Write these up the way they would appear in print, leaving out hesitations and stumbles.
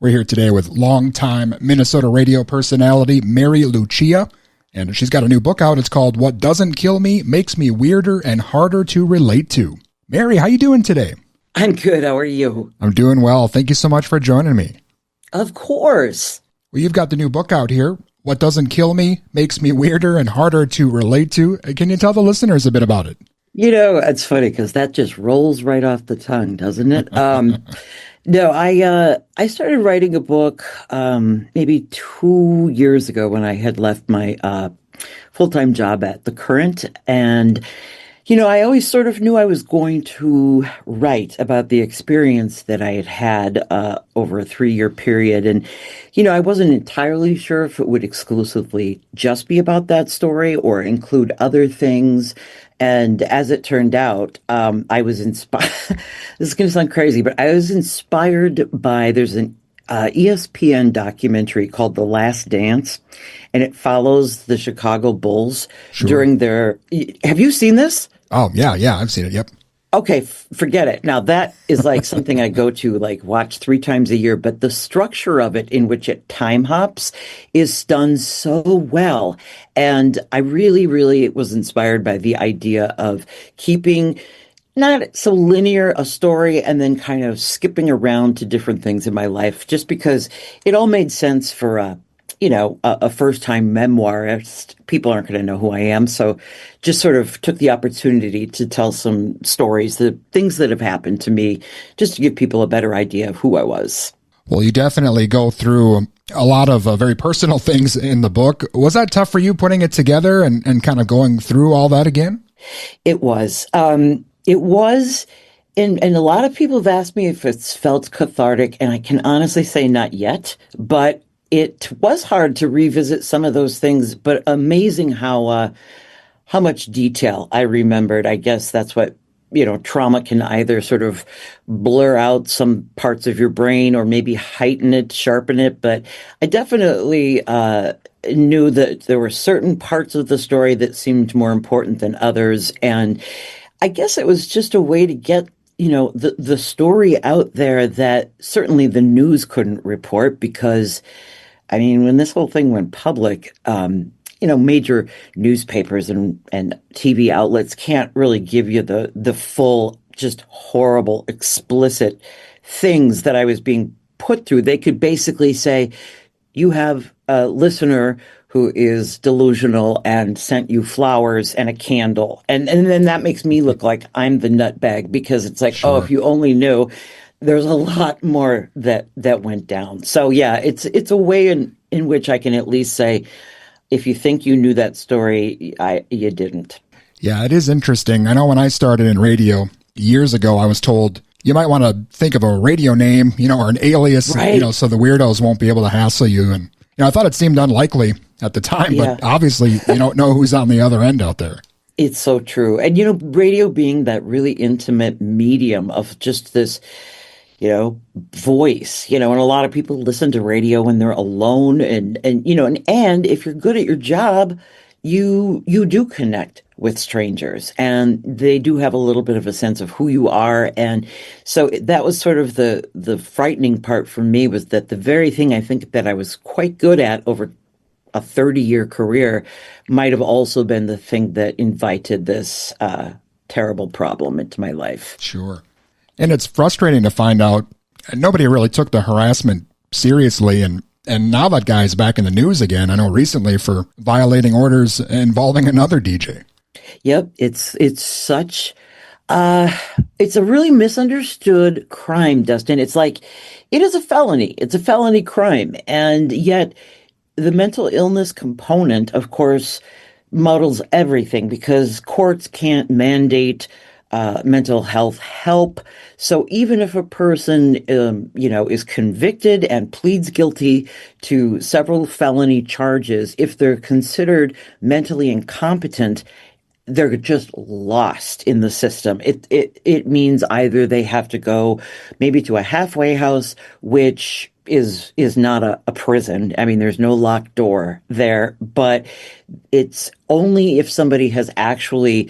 We're here today with longtime Minnesota radio personality Mary Lucia, and she's got a new book out. It's called What Doesn't Kill Me Makes Me Weirder and Harder to Relate to. Mary, how you doing today? I'm good. How are you? I'm doing well. Thank you so much for joining me. Of course. Well, you've got the new book out here. What Doesn't Kill Me Makes Me Weirder and Harder to Relate to. Can you tell the listeners a bit about it? You know, it's funny because that just rolls right off the tongue, doesn't it? No, I started writing a book maybe 2 years ago when I had left my full-time job at The Current. And, you know, I always sort of knew I was going to write about the experience that I had had over a 3-year period. And, you know, I wasn't entirely sure if it would exclusively just be about that story or include other things. And as it turned out, I was inspired. This is going to sound crazy, but I was inspired by there's an ESPN documentary called The Last Dance, and it follows the Chicago Bulls during their. Have you seen this? Oh, yeah, I've seen it. Yep. Okay, forget it. Now that is like something I go to like watch 3 times a year, but the structure of it in which it time hops is done so well. And I really, really was inspired by the idea of keeping not so linear a story and then kind of skipping around to different things in my life, just because it all made sense for a first-time memoirist. People aren't going to know who I am, so just sort of took the opportunity to tell some stories, the things that have happened to me, just to give people a better idea of who I was. Well, you definitely go through a lot of very personal things in the book. Was that tough for you putting it together and kind of going through all that again? It was. It was. And a lot of people have asked me if it's felt cathartic, and I can honestly say not yet, but it was hard to revisit some of those things, but amazing how much detail I remembered. I guess that's what, trauma can either sort of blur out some parts of your brain or maybe heighten it, sharpen it. But I definitely knew that there were certain parts of the story that seemed more important than others. And I guess it was just a way to get the story out there that certainly the news couldn't report, because I mean, when this whole thing went public, major newspapers and TV outlets can't really give you the full, just horrible, explicit things that I was being put through. They could basically say, you have a listener who is delusional and sent you flowers and a candle. And then that makes me look like I'm the nutbag, because it's like, Sure. Oh, if you only knew. There's a lot more that went down. So yeah, it's a way in which I can at least say, if you think you knew that story, you didn't. Yeah, it is interesting. I know when I started in radio years ago, I was told you might want to think of a radio name, or an alias, Right. So the weirdos won't be able to hassle you. And I thought it seemed unlikely at the time, Yeah. but obviously you don't know who's on the other end out there. It's so true. And radio being that really intimate medium of just this voice, and a lot of people listen to radio when they're alone, and if you're good at your job, you do connect with strangers, and they do have a little bit of a sense of who you are. And so that was sort of the frightening part for me, was that the very thing I think that I was quite good at over a 30-year career might have also been the thing that invited this terrible problem into my life. Sure. And it's frustrating to find out nobody really took the harassment seriously. And now that guy's back in the news again, I know recently, for violating orders involving another DJ. Yep. It's such, it's a really misunderstood crime, Dustin. It's like, it is a felony. It's a felony crime. And yet the mental illness component, of course, muddles everything, because courts can't mandate mental health help. So even if a person, is convicted and pleads guilty to several felony charges, if they're considered mentally incompetent, they're just lost in the system. It means either they have to go maybe to a halfway house, which is not a prison. I mean, there's no locked door there, but it's only if somebody has actually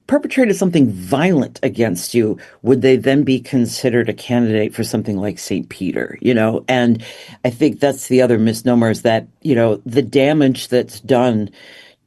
perpetrated something violent against you, would they then be considered a candidate for something like St. Peter? And I think that's the other misnomer, is that, the damage that's done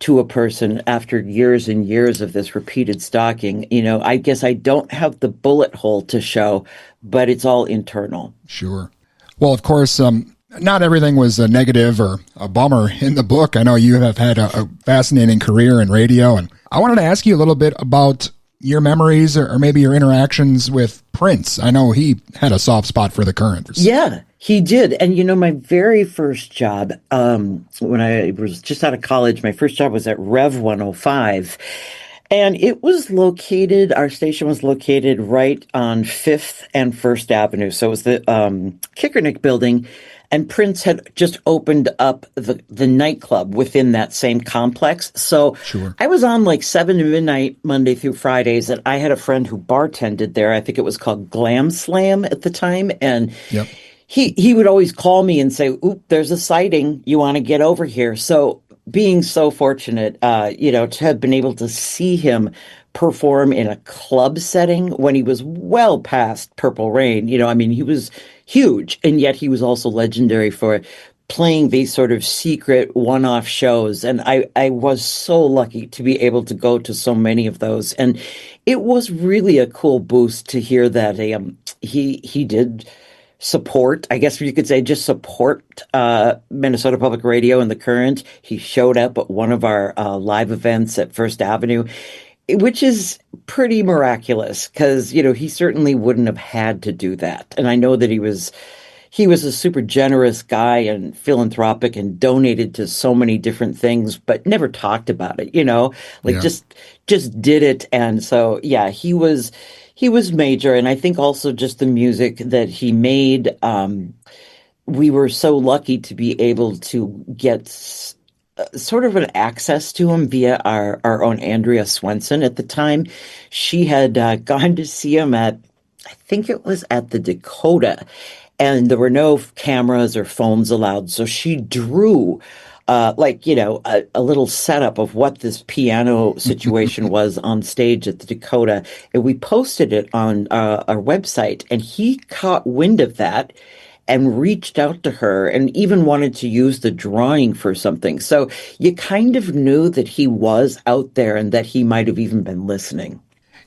to a person after years and years of this repeated stalking, I guess I don't have the bullet hole to show, but it's all internal. Sure. Well, of course, not everything was a negative or a bummer in the book. I know you have had a fascinating career in radio, and I wanted to ask you a little bit about your memories or maybe your interactions with Prince. I know he had a soft spot for the Currents. Yeah, he did. And, my very first job, when I was just out of college, my first job was at Rev 105. And it was located, our station was located right on 5th and 1st Avenue. So it was the Kickernick building. And Prince had just opened up the nightclub within that same complex. So Sure. I was on like 7 to midnight, Monday through Fridays. And I had a friend who bartended there. I think it was called Glam Slam at the time. And Yep. he would always call me and say, "Oop, there's a sighting. You want to get over here." So being so fortunate, to have been able to see him perform in a club setting when he was well past Purple Rain, he was huge. And yet he was also legendary for playing these sort of secret one-off shows. And I was so lucky to be able to go to so many of those. And it was really a cool boost to hear that he did support, I guess you could say, just support Minnesota Public Radio and the Current. He showed up at one of our live events at First Avenue, which is pretty miraculous because, he certainly wouldn't have had to do that. And I know that he was a super generous guy and philanthropic and donated to so many different things, but never talked about it, Yeah. just did it. And so, yeah, he was major. And I think also just the music that he made, we were so lucky to be able to get sort of an access to him via our own Andrea Swenson at the time. She had gone to see him I think it was at the Dakota, and there were no cameras or phones allowed. So she drew a little setup of what this piano situation was on stage at the Dakota. And we posted it on our website, and he caught wind of that and reached out to her and even wanted to use the drawing for something. So you kind of knew that he was out there and that he might have even been listening.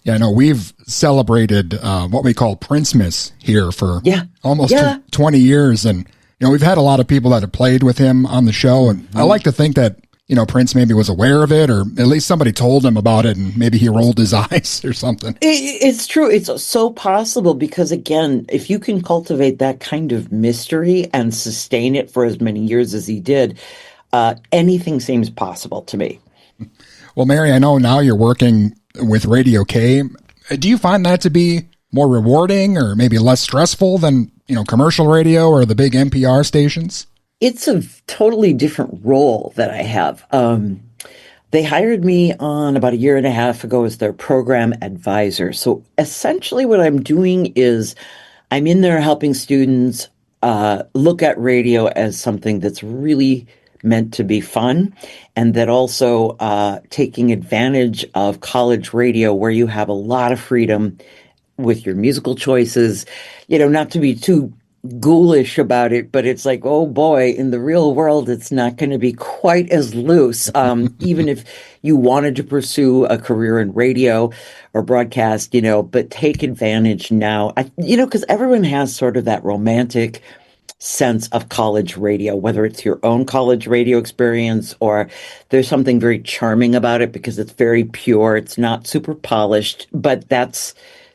Yeah, I know we've celebrated what we call Princemas here for almost 20 years. And, we've had a lot of people that have played with him on the show. And I like to think that, Prince maybe was aware of it, or at least somebody told him about it and maybe he rolled his eyes or something. It's true. It's so possible because, again, if you can cultivate that kind of mystery and sustain it for as many years as he did, anything seems possible to me. Well, Mary, I know now you're working with Radio K. Do you find that to be more rewarding or maybe less stressful than, commercial radio or the big NPR stations? It's a totally different role that I have. They hired me on about a year and a half ago as their program advisor. So essentially what I'm doing is I'm in there helping students look at radio as something that's really meant to be fun, and that also taking advantage of college radio where you have a lot of freedom with your musical choices, not to be too ghoulish about it, but it's like, oh boy, in the real world, it's not going to be quite as loose. Even if you wanted to pursue a career in radio or broadcast, but take advantage now, because everyone has sort of that romantic sense of college radio, whether it's your own college radio experience or there's something very charming about it because it's very pure. It's not super polished, but that's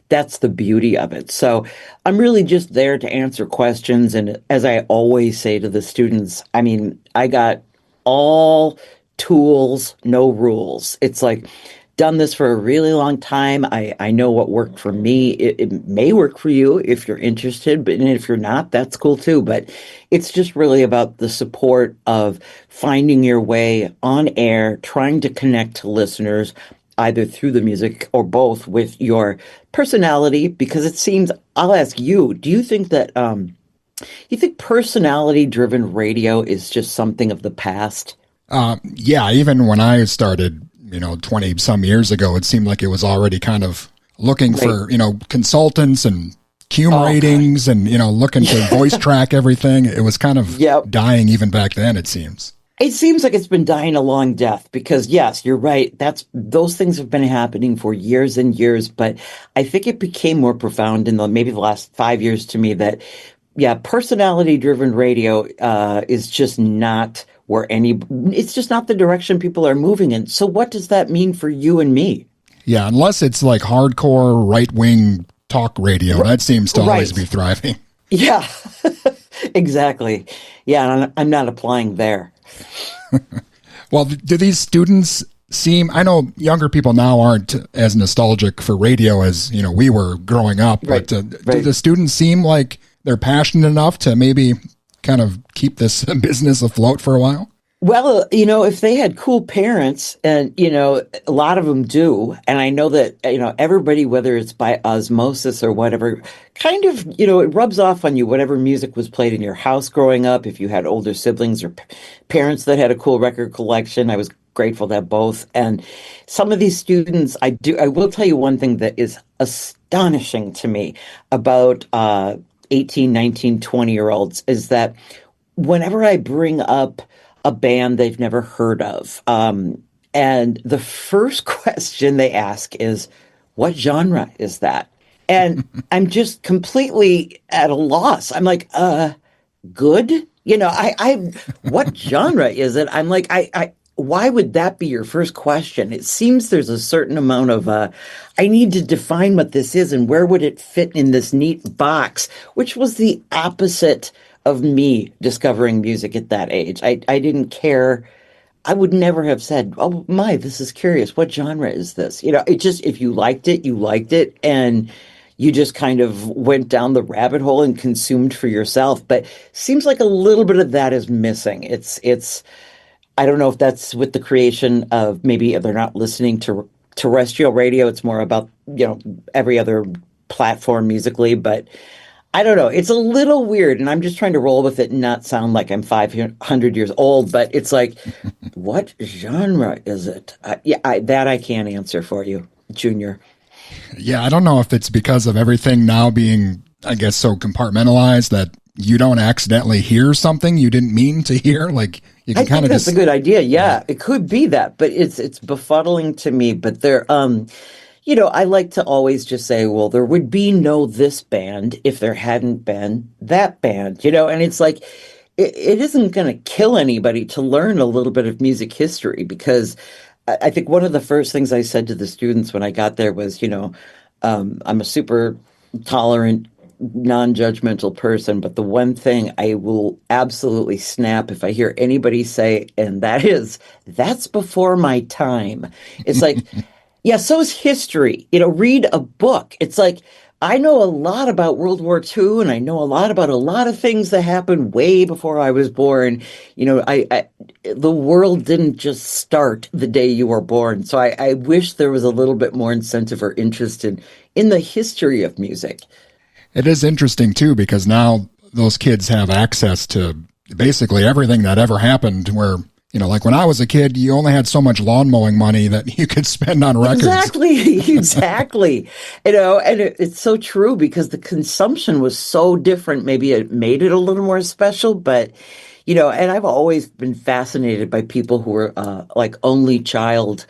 the beauty of it. So I'm really just there to answer questions. And as I always say to the students, I got all tools, no rules. It's like, done this for a really long time. I know what worked for me. It may work for you if you're interested, but if you're not, that's cool too. But it's just really about the support of finding your way on air, trying to connect to listeners, either through the music or both with your personality, because it seems, I'll ask you, do you think that, you think personality-driven radio is just something of the past? Yeah, even when I started 20 some years ago, it seemed like it was already kind of looking Right. for, consultants and cum Oh, God. ratings and, looking to voice track everything. It was kind of Yep. dying even back then, it seems. It seems like it's been dying a long death because yes, you're right. Those things have been happening for years and years, but I think it became more profound in maybe the last 5 years to me that yeah, personality driven radio is just not it's just not the direction people are moving in. So what does that mean for you and me? Yeah, unless it's like hardcore right wing talk radio, that seems to always be Right. thriving. Yeah, exactly. Yeah, and I'm not applying there. Well, do these students seem, I know younger people now aren't as nostalgic for radio as, we were growing up, Right. but do Right. the students seem like they're passionate enough to maybe kind of keep this business afloat for a while? Well, if they had cool parents, and, a lot of them do, and I know that, everybody, whether it's by osmosis or whatever, kind of, it rubs off on you, whatever music was played in your house growing up. If you had older siblings or parents that had a cool record collection, I was grateful to have both. And some of these students, I will tell you one thing that is astonishing to me about 18, 19, 20 year olds is that whenever I bring up a band they've never heard of, and the first question they ask is, what genre is that? And I'm just completely at a loss. I'm like, good. What genre is it? I'm like, why would that be your first question? It seems there's a certain amount of, I need to define what this is and where would it fit in this neat box, which was the opposite of me discovering music at that age. I didn't care. I would never have said, "Oh my, this is curious. What genre is this?" It just if you liked it, you liked it, and you just kind of went down the rabbit hole and consumed for yourself. But seems like a little bit of that is missing. It's I don't know if that's with the creation of maybe they're not listening to terrestrial radio. It's more about, every other platform musically, but I don't know. It's a little weird, and I'm just trying to roll with it and not sound like I'm 500 years old, but it's like, what genre is it? That I can't answer for you, Junior. Yeah, I don't know if it's because of everything now being, I guess, so compartmentalized that you don't accidentally hear something you didn't mean to hear. Like you I can kind think of that's just, a good idea. Yeah, it could be that, but it's befuddling to me. But I like to always just say, well, there would be no this band if there hadn't been that band, and it's like it isn't going to kill anybody to learn a little bit of music history because I think one of the first things I said to the students when I got there was, I'm a super tolerant, non-judgmental person, but the one thing I will absolutely snap if I hear anybody say, and that is, that's before my time. It's like, yeah, so is history. Read a book. It's like, I know a lot about World War II, and I know a lot about a lot of things that happened way before I was born. The world didn't just start the day you were born. So I wish there was a little bit more incentive or interest in the history of music. it is interesting too, because now those kids have access to basically everything that ever happened where, like when I was a kid, you only had so much lawn mowing money that you could spend on records. Exactly, exactly. And it's so true because the consumption was so different. Maybe it made it a little more special, but and I've always been fascinated by people who are like only child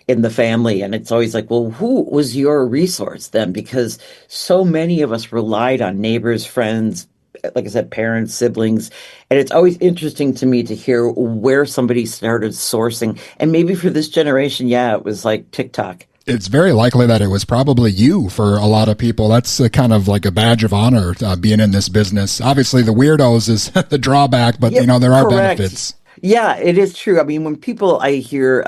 in the family. And it's always like, well, who was your resource then? Because so many of us relied on neighbors, friends, like I said, parents, siblings. And it's always interesting to me to hear where somebody started sourcing. And maybe for this generation, yeah, it was like TikTok. It's very likely that it was probably you for a lot of people. That's kind of like a badge of honor being in this business. Obviously, the weirdos is the drawback, but Yep, there are correct. benefits. Yeah, it is true. I mean, when I hear,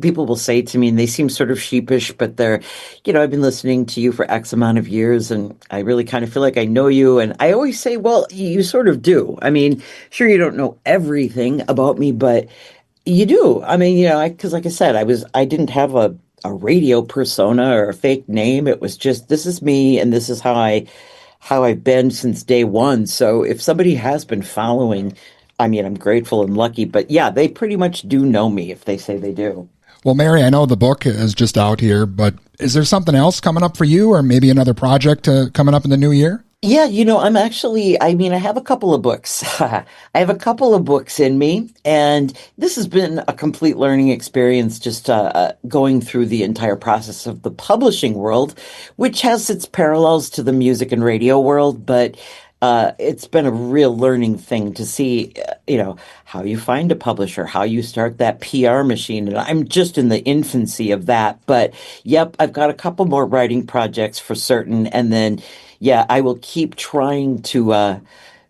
people will say to me, and they seem sort of sheepish, but they're, I've been listening to you for X amount of years, and I really kind of feel like I know you. And I always say, well, you sort of do. I mean, sure, you don't know everything about me, but you do. I mean, because like I said, I didn't have a radio persona or a fake name. It was just, this is me, and this is how I've been since day one. So if somebody has been following, I mean, I'm grateful and lucky, but yeah, they pretty much do know me if they say they do. Well, Mary, I know the book is just out here, but is there something else coming up for you, or maybe another project coming up in the new year? Yeah, I have a couple of books. I have a couple of books in me, and this has been a complete learning experience just going through the entire process of the publishing world, which has its parallels to the music and radio world, but it's been a real learning thing to see, how you find a publisher, how you start that PR machine. And I'm just in the infancy of that. But yep, I've got a couple more writing projects for certain. And then, yeah, I will keep trying to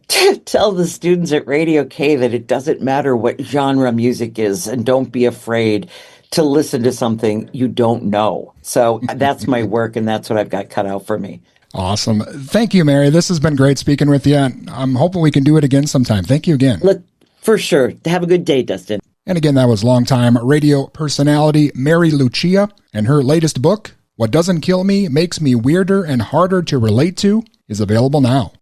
tell the students at Radio K that it doesn't matter what genre music is, and don't be afraid to listen to something you don't know. So that's my work, and that's what I've got cut out for me. Awesome. Thank you, Mary. This has been great speaking with you. I'm hoping we can do it again sometime. Thank you again. Look, for sure. Have a good day, Dustin. And again, that was longtime radio personality Mary Lucia, and her latest book, What Doesn't Kill Me Makes Me Weirder and Harder to Relate to, is available now.